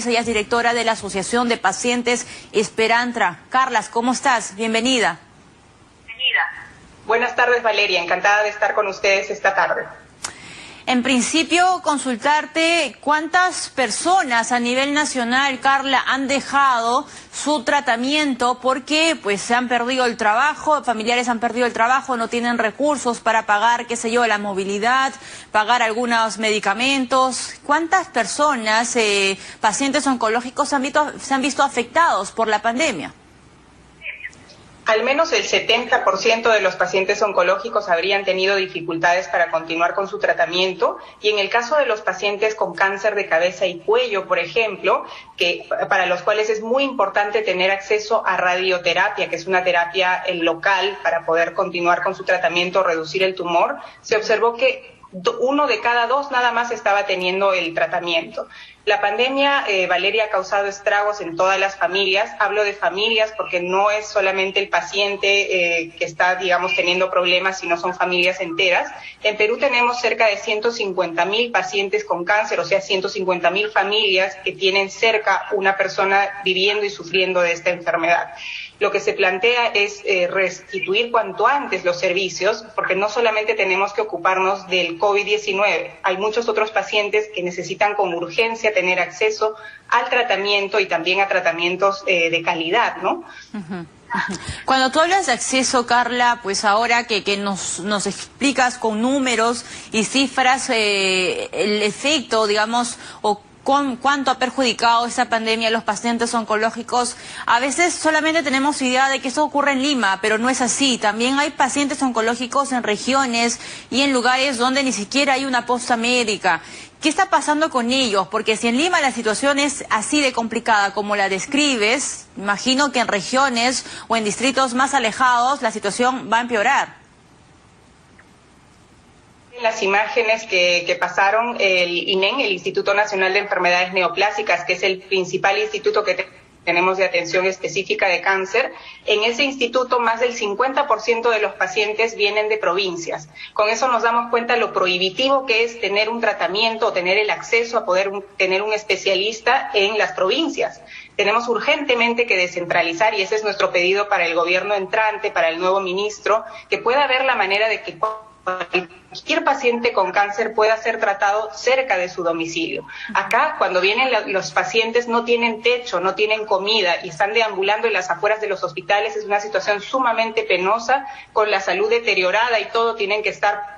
González, ella es directora de la Asociación de Pacientes Esperantra. Carlas, ¿cómo estás? Bienvenida. Buenas tardes, Valeria. Encantada de estar con ustedes esta tarde. En principio, consultarte cuántas personas a nivel nacional, Carla, han dejado su tratamiento porque pues se han perdido el trabajo, familiares han perdido el trabajo, no tienen recursos para pagar, qué sé yo, la movilidad, pagar algunos medicamentos. ¿Cuántas personas, pacientes oncológicos, se han visto afectados por la pandemia? Al menos el 70% de los pacientes oncológicos habrían tenido dificultades para continuar con su tratamiento, y en el caso de los pacientes con cáncer de cabeza y cuello, por ejemplo, que para los cuales es muy importante tener acceso a radioterapia, que es una terapia local para poder continuar con su tratamiento, reducir el tumor, se observó que 1 de cada 2 nada más estaba teniendo el tratamiento. La pandemia, Valeria, ha causado estragos en todas las familias. Hablo de familias porque no es solamente el paciente que está, digamos, teniendo problemas, sino son familias enteras. En Perú tenemos cerca de 150.000 pacientes con cáncer, o sea, 150.000 familias que tienen cerca una persona viviendo y sufriendo de esta enfermedad. Lo que se plantea es restituir cuanto antes los servicios, porque no solamente tenemos que ocuparnos del COVID-19, hay muchos otros pacientes que necesitan con urgencia tener acceso al tratamiento y también a tratamientos de calidad, ¿no? Cuando tú hablas de acceso, Carla, pues ahora que nos explicas con números y cifras el efecto, digamos, o cuánto ha perjudicado esta pandemia a los pacientes oncológicos, a veces solamente tenemos idea de que eso ocurre en Lima, pero no es así. También hay pacientes oncológicos en regiones y en lugares donde ni siquiera hay una posta médica. ¿Qué está pasando con ellos? Porque si en Lima la situación es así de complicada como la describes, imagino que en regiones o en distritos más alejados la situación va a empeorar. Las imágenes que pasaron el INEN, el Instituto Nacional de Enfermedades Neoplásicas, que es el principal instituto que tenemos de atención específica de cáncer, en ese instituto más del 50% de los pacientes vienen de provincias. Con eso nos damos cuenta lo prohibitivo que es tener un tratamiento o tener el acceso a poder tener un especialista en las provincias. Tenemos urgentemente que descentralizar, y ese es nuestro pedido para el gobierno entrante, para el nuevo ministro, que pueda haber la manera de que cualquier paciente con cáncer pueda ser tratado cerca de su domicilio. Acá, cuando vienen los pacientes, no tienen techo, no tienen comida y están deambulando en las afueras de los hospitales. Es una situación sumamente penosa, con la salud deteriorada y todo, tienen que estar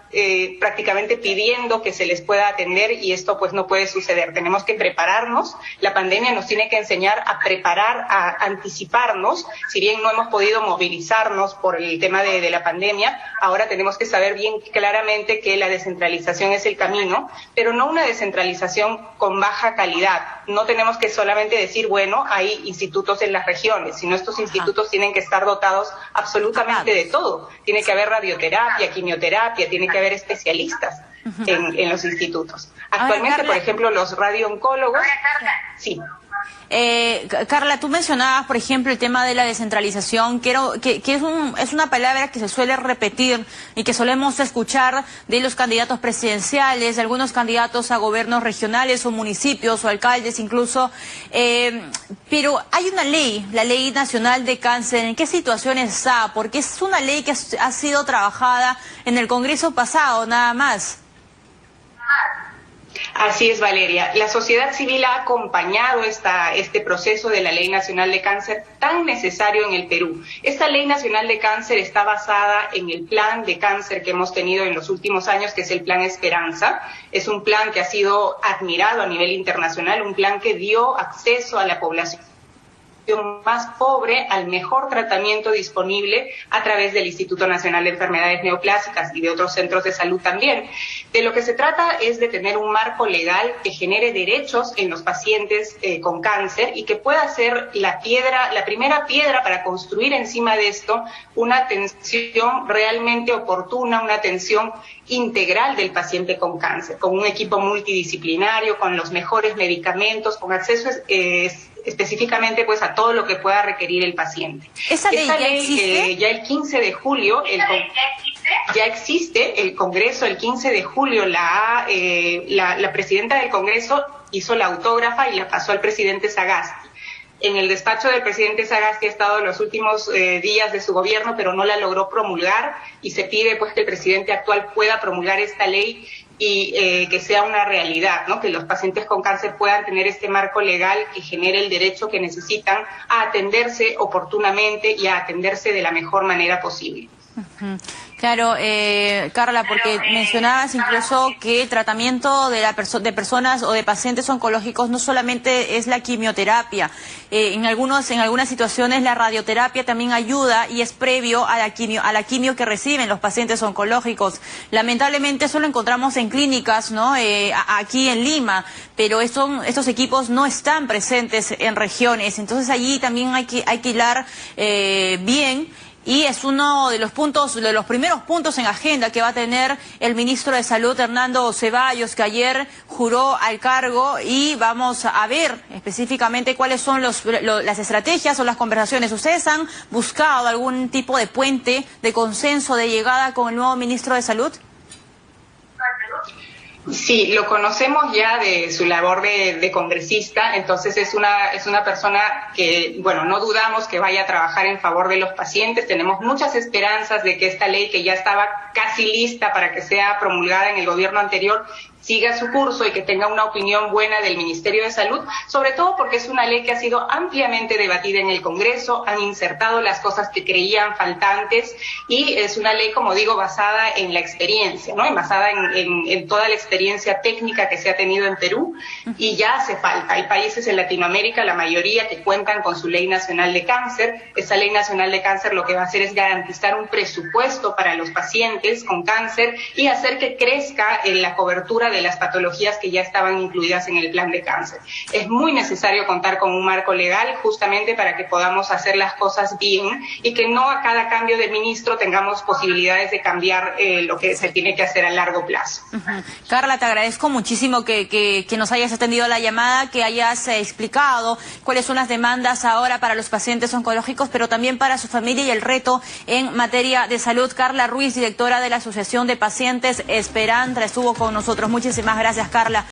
prácticamente pidiendo que se les pueda atender, y esto pues no puede suceder. Tenemos que prepararnos. La pandemia nos tiene que enseñar a preparar, a anticiparnos. Si bien no hemos podido movilizarnos por el tema de la pandemia, ahora tenemos que saber bien claramente que la descentralización es el camino, pero no una descentralización con baja calidad. No tenemos que solamente decir, bueno, hay institutos en las regiones, sino estos institutos tienen que estar dotados absolutamente de todo. Tiene que haber radioterapia, quimioterapia, tiene que haber especialistas en los institutos. Actualmente, por ejemplo, los radiooncólogos... Sí. Carla, tú mencionabas, por ejemplo, el tema de la descentralización, que es una palabra que se suele repetir y que solemos escuchar de los candidatos presidenciales, de algunos candidatos a gobiernos regionales o municipios o alcaldes incluso, pero hay una ley, la Ley Nacional de Cáncer. ¿En qué situación está? Porque es una ley que ha sido trabajada en el Congreso pasado, nada más. Así es, Valeria. La sociedad civil ha acompañado este proceso de la Ley Nacional de Cáncer, tan necesario en el Perú. Esta Ley Nacional de Cáncer está basada en el plan de cáncer que hemos tenido en los últimos años, que es el Plan Esperanza. Es un plan que ha sido admirado a nivel internacional, un plan que dio acceso a la población más pobre al mejor tratamiento disponible a través del Instituto Nacional de Enfermedades Neoplásicas y de otros centros de salud también. De lo que se trata es de tener un marco legal que genere derechos en los pacientes con cáncer, y que pueda ser la primera piedra para construir encima de esto una atención realmente oportuna, una atención integral del paciente con cáncer, con un equipo multidisciplinario, con los mejores medicamentos, con acceso específicamente pues a todo lo que pueda requerir el paciente. ¿Esa ley ya existe? Ya el 15 de julio ya existe. El Congreso el 15 de julio la presidenta del Congreso hizo la autógrafa y la pasó al presidente Sagasti. En el despacho del presidente Sagasti ha estado en los últimos días de su gobierno, pero no la logró promulgar, y se pide pues que el presidente actual pueda promulgar esta ley y que sea una realidad, ¿no? Que los pacientes con cáncer puedan tener este marco legal que genere el derecho que necesitan a atenderse oportunamente y a atenderse de la mejor manera posible. Claro, Carla, porque mencionabas incluso que el tratamiento de personas o de pacientes oncológicos no solamente es la quimioterapia. En algunas situaciones la radioterapia también ayuda y es previo a la quimio que reciben los pacientes oncológicos. Lamentablemente eso lo encontramos en clínicas, ¿no? Aquí en Lima, pero estos equipos no están presentes en regiones. Entonces allí también hay que hilar bien. Y es uno de los primeros puntos en agenda que va a tener el ministro de Salud, Hernando Ceballos, que ayer juró al cargo, y vamos a ver específicamente cuáles son las estrategias o las conversaciones. ¿Ustedes han buscado algún tipo de puente de consenso de llegada con el nuevo ministro de Salud? Sí, lo conocemos ya de su labor de congresista, entonces es una persona que, bueno, no dudamos que vaya a trabajar en favor de los pacientes. Tenemos muchas esperanzas de que esta ley, que ya estaba casi lista para que sea promulgada en el gobierno anterior, siga su curso y que tenga una opinión buena del Ministerio de Salud, sobre todo porque es una ley que ha sido ampliamente debatida en el Congreso, han insertado las cosas que creían faltantes, y es una ley, como digo, basada en la experiencia, ¿no? Y basada en toda la experiencia técnica que se ha tenido en Perú, y ya hace falta. Hay países en Latinoamérica, la mayoría, que cuentan con su Ley Nacional de Cáncer. Esa Ley Nacional de Cáncer lo que va a hacer es garantizar un presupuesto para los pacientes con cáncer y hacer que crezca la cobertura de las patologías que ya estaban incluidas en el plan de cáncer. Es muy necesario contar con un marco legal justamente para que podamos hacer las cosas bien y que no a cada cambio de ministro tengamos posibilidades de cambiar lo que se tiene que hacer a largo plazo. Carla, te agradezco muchísimo que nos hayas atendido la llamada, que hayas explicado cuáles son las demandas ahora para los pacientes oncológicos, pero también para su familia y el reto en materia de salud. Carla Ruiz, directora de la Asociación de Pacientes Esperanza, estuvo con nosotros. Muchísimas gracias, Carla.